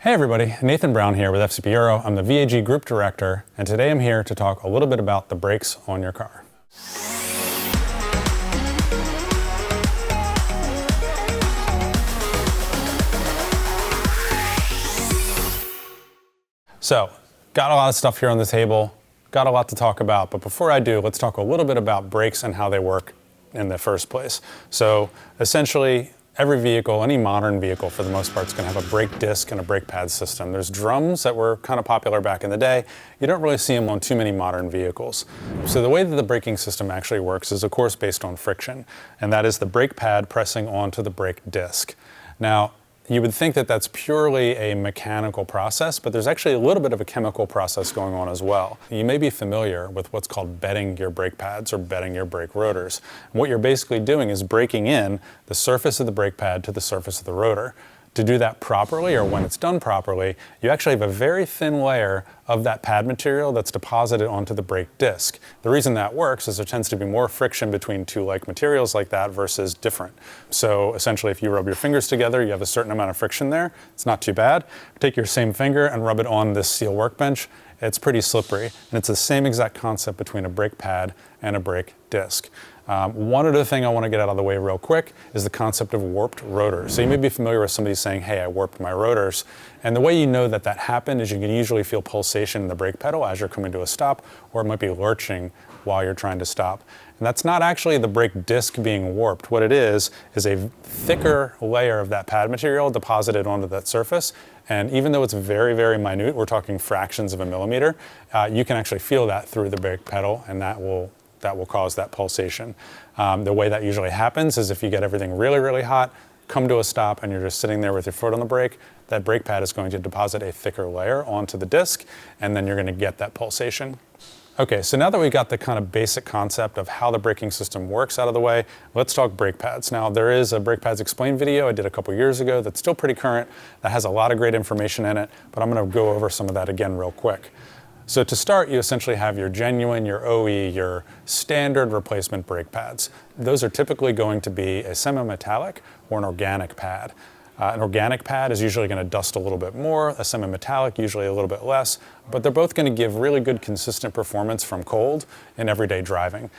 Hey everybody, Nathan Brown here with FCP Euro. I'm the VAG Group Director, and today I'm here to talk a little bit about the brakes on your car. So, got a lot of stuff here on the table, got a lot to talk about, but before I do, let's talk a little bit about brakes and how they work in the first place. So, essentially, every vehicle, any modern vehicle for the most part, is going to have a brake disc and a brake pad system. There's drums that were kind of popular back in the day. You don't really see them on too many modern vehicles. So the way that the braking system actually works is of course based on friction, and that is the brake pad pressing onto the brake disc. Now, you would think that that's purely a mechanical process, but there's actually a little bit of a chemical process going on as well. You may be familiar with what's called bedding your brake pads or bedding your brake rotors. And what you're basically doing is breaking in the surface of the brake pad to the surface of the rotor. To do that properly, or when it's done properly, you actually have a very thin layer of that pad material that's deposited onto the brake disc. The reason that works is there tends to be more friction between two like materials like that versus different. So essentially if you rub your fingers together, you have a certain amount of friction there. It's not too bad. Take your same finger and rub it on this steel workbench. It's pretty slippery, and it's the same exact concept between a brake pad and a brake disc. One other thing I want to get out of the way real quick is the concept of warped rotors. So you may be familiar with somebody saying, hey, I warped my rotors. And the way you know that that happened is you can usually feel pulsation in the brake pedal as you're coming to a stop, or it might be lurching while you're trying to stop. And that's not actually the brake disc being warped. What it is a thicker layer of that pad material deposited onto that surface. And even though it's very, very minute, we're talking fractions of a millimeter, you can actually feel that through the brake pedal, and that will cause that pulsation. The way that usually happens is if you get everything really, really hot, come to a stop, and you're just sitting there with your foot on the brake, that brake pad is going to deposit a thicker layer onto the disc, and then you're going to get that pulsation. Okay, so now that we got the kind of basic concept of how the braking system works out of the way, let's talk brake pads. Now, there is a brake pads explained video I did a couple years ago that's still pretty current, that has a lot of great information in it, but I'm going to go over some of that again real quick. So to start, you essentially have your genuine, your OE, your standard replacement brake pads. Those are typically going to be a semi-metallic or an organic pad. An organic pad is usually going to dust a little bit more, a semi-metallic usually a little bit less, but they're both going to give really good consistent performance from cold in everyday driving.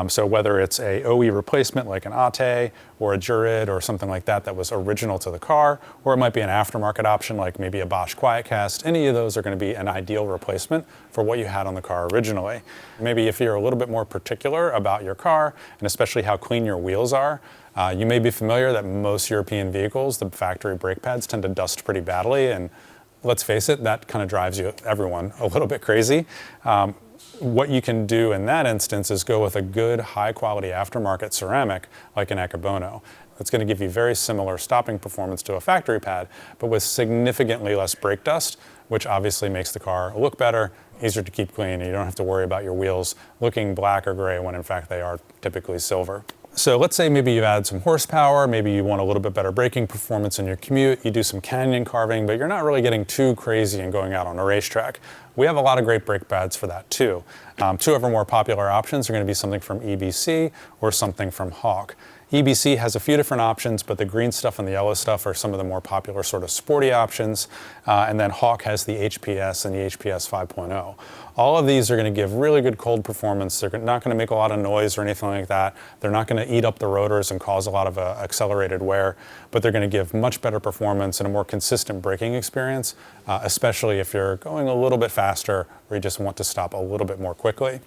So whether it's a OE replacement like an Ate or a Jurid or something like that that was original to the car, or it might be an aftermarket option like maybe a Bosch QuietCast, any of those are going to be an ideal replacement for what you had on the car originally. Maybe if you're a little bit more particular about your car, and especially how clean your wheels are, you may be familiar that most European vehicles, the factory brake pads tend to dust pretty badly, and let's face it, that kind of drives everyone a little bit crazy. What you can do in that instance is go with a good high quality aftermarket ceramic like an Eccobono. It's going to give you very similar stopping performance to a factory pad, but with significantly less brake dust, which obviously makes the car look better, easier to keep clean, and you don't have to worry about your wheels looking black or gray when in fact they are typically silver. So let's say maybe you add some horsepower, maybe you want a little bit better braking performance in your commute, you do some canyon carving, but you're not really getting too crazy and going out on a racetrack. We have a lot of great brake pads for that too. Two of our more popular options are going to be something from EBC or something from Hawk. EBC has a few different options, but the green stuff and the yellow stuff are some of the more popular sort of sporty options. And then Hawk has the HPS and the HPS 5.0. All of these are going to give really good cold performance. They're not going to make a lot of noise or anything like that. They're not going to eat up the rotors and cause a lot of accelerated wear, but they're going to give much better performance and a more consistent braking experience, especially if you're going a little bit faster or you just want to stop a little bit more quickly.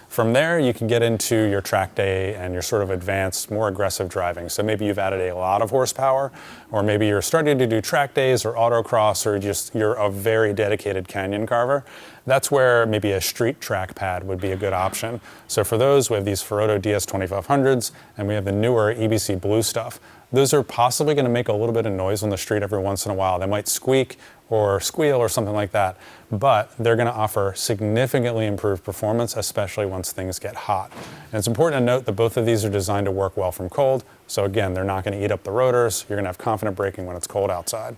From there, you can get into your track day and your sort of advanced, more aggressive driving. So maybe you've added a lot of horsepower, or maybe you're starting to do track days or autocross, or you're a very dedicated canyon carver. That's where maybe a street track pad would be a good option. So for those, we have these Ferodo DS2500s, and we have the newer EBC Blue stuff. Those are possibly going to make a little bit of noise on the street every once in a while. They might squeak or squeal or something like that, but they're going to offer significantly improved performance, especially once things get hot. And it's important to note that both of these are designed to work well from cold. So again, they're not going to eat up the rotors. You're going to have confident braking when it's cold outside.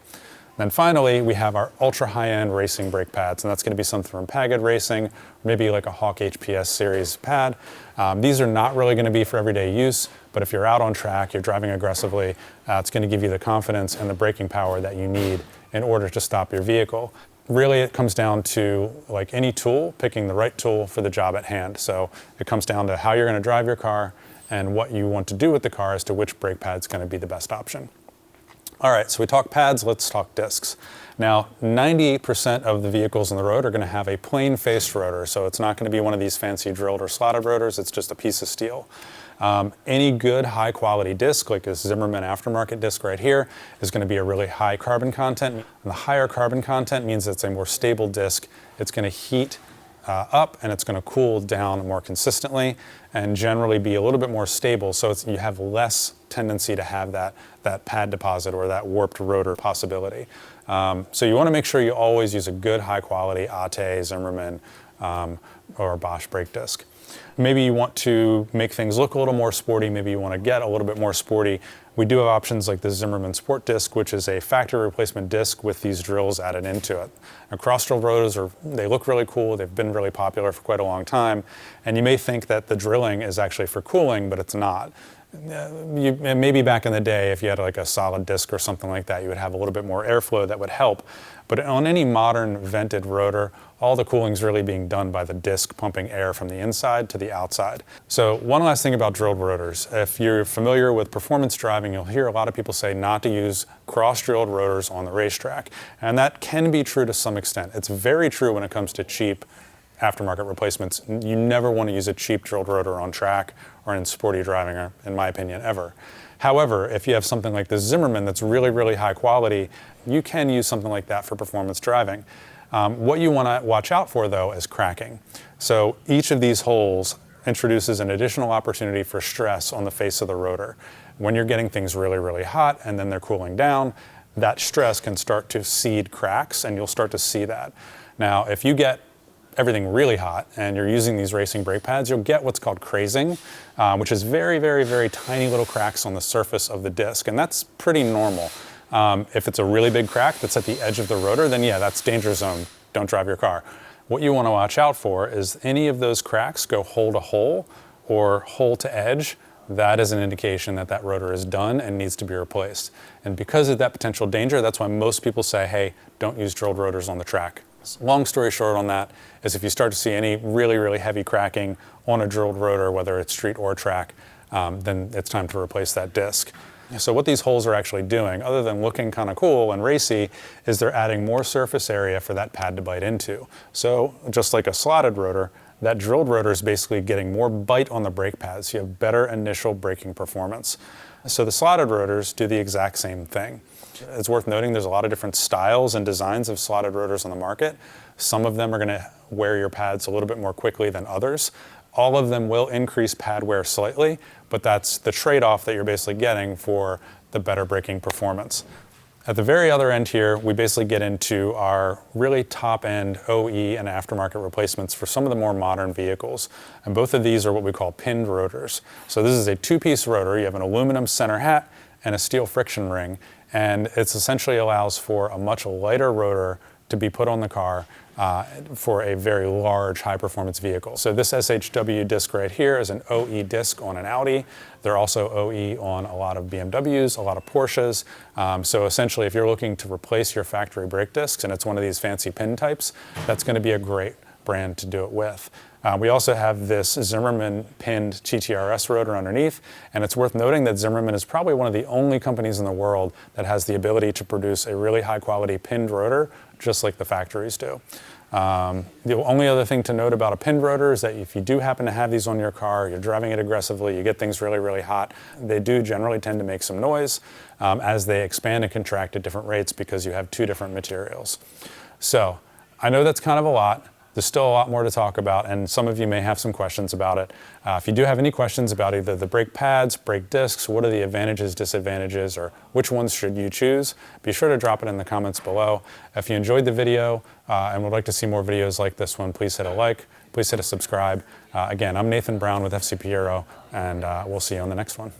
Then finally, we have our ultra high-end racing brake pads, and that's going to be something from Pagid Racing, maybe like a Hawk HPS series pad. These are not really going to be for everyday use, but if you're out on track, you're driving aggressively, it's going to give you the confidence and the braking power that you need in order to stop your vehicle. Really, it comes down to, like any tool, picking the right tool for the job at hand. So it comes down to how you're going to drive your car and what you want to do with the car as to which brake pad's going to be the best option. All right, so we talked pads, let's talk discs. Now, 98% of the vehicles on the road are going to have a plain-faced rotor, so it's not going to be one of these fancy drilled or slotted rotors, it's just a piece of steel. Any good high-quality disc, like this Zimmermann aftermarket disc right here, is going to be a really high carbon content. And the higher carbon content means it's a more stable disc. It's going to heat up and it's going to cool down more consistently and generally be a little bit more stable, so you have less tendency to have that pad deposit or that warped rotor possibility. So you want to make sure you always use a good high-quality ATE, Zimmermann, or Bosch brake disc. Maybe you want to make things look a little more sporty, maybe you want to get a little bit more sporty. We do have options like the Zimmermann Sport Disc, which is a factory replacement disc with these drills added into it. And cross-drill rotors, they look really cool, they've been really popular for quite a long time, and you may think that the drilling is actually for cooling, but it's not. Maybe back in the day, if you had like a solid disc or something like that, you would have a little bit more airflow that would help. But on any modern vented rotor, all the cooling is really being done by the disc pumping air from the inside to the outside. So one last thing about drilled rotors. If you're familiar with performance driving, you'll hear a lot of people say not to use cross-drilled rotors on the racetrack. And that can be true to some extent. It's very true when it comes to cheap aftermarket replacements. You never want to use a cheap drilled rotor on track or in sporty driving, or in my opinion, ever. However, if you have something like this Zimmermann that's really, really high quality, you can use something like that for performance driving. What you want to watch out for, though, is cracking. So each of these holes introduces an additional opportunity for stress on the face of the rotor. When you're getting things really, really hot and then they're cooling down, that stress can start to seed cracks, and you'll start to see that. Now, if you get everything really hot and you're using these racing brake pads, you'll get what's called crazing, which is very, very, very tiny little cracks on the surface of the disc, and that's pretty normal. If it's a really big crack that's at the edge of the rotor, then yeah, that's danger zone. Don't drive your car. What you want to watch out for is any of those cracks go hole to hole or hole to edge. That is an indication that that rotor is done and needs to be replaced. And because of that potential danger, that's why most people say, hey, don't use drilled rotors on the track. Long story short on that is if you start to see any really, really heavy cracking on a drilled rotor, whether it's street or track, then it's time to replace that disc. So what these holes are actually doing, other than looking kind of cool and racy, is they're adding more surface area for that pad to bite into. So just like a slotted rotor, that drilled rotor is basically getting more bite on the brake pads, so you have better initial braking performance. So the slotted rotors do the exact same thing. It's worth noting there's a lot of different styles and designs of slotted rotors on the market. Some of them are going to wear your pads a little bit more quickly than others. All of them will increase pad wear slightly, but that's the trade-off that you're basically getting for the better braking performance. At the very other end here, we basically get into our really top-end OE and aftermarket replacements for some of the more modern vehicles. And both of these are what we call pinned rotors. So this is a two-piece rotor. You have an aluminum center hat and a steel friction ring. And it essentially allows for a much lighter rotor to be put on the car for a very large high-performance vehicle. So this SHW disc right here is an OE disc on an Audi. They're also OE on a lot of BMWs, a lot of Porsches. So essentially, if you're looking to replace your factory brake discs and it's one of these fancy pin types, that's going to be a great brand to do it with. We also have this Zimmermann pinned TTRS rotor underneath, and it's worth noting that Zimmermann is probably one of the only companies in the world that has the ability to produce a really high-quality pinned rotor, just like the factories do. The only other thing to note about a pinned rotor is that if you do happen to have these on your car, you're driving it aggressively, you get things really, really hot, they do generally tend to make some noise as they expand and contract at different rates because you have two different materials. So I know that's kind of a lot. There's still a lot more to talk about, and some of you may have some questions about it. If you do have any questions about either the brake pads, brake discs, what are the advantages, disadvantages, or which ones should you choose, be sure to drop it in the comments below. If you enjoyed the video and would like to see more videos like this one, please hit a like, please hit a subscribe. Again, I'm Nathan Brown with FCP Euro, and we'll see you on the next one.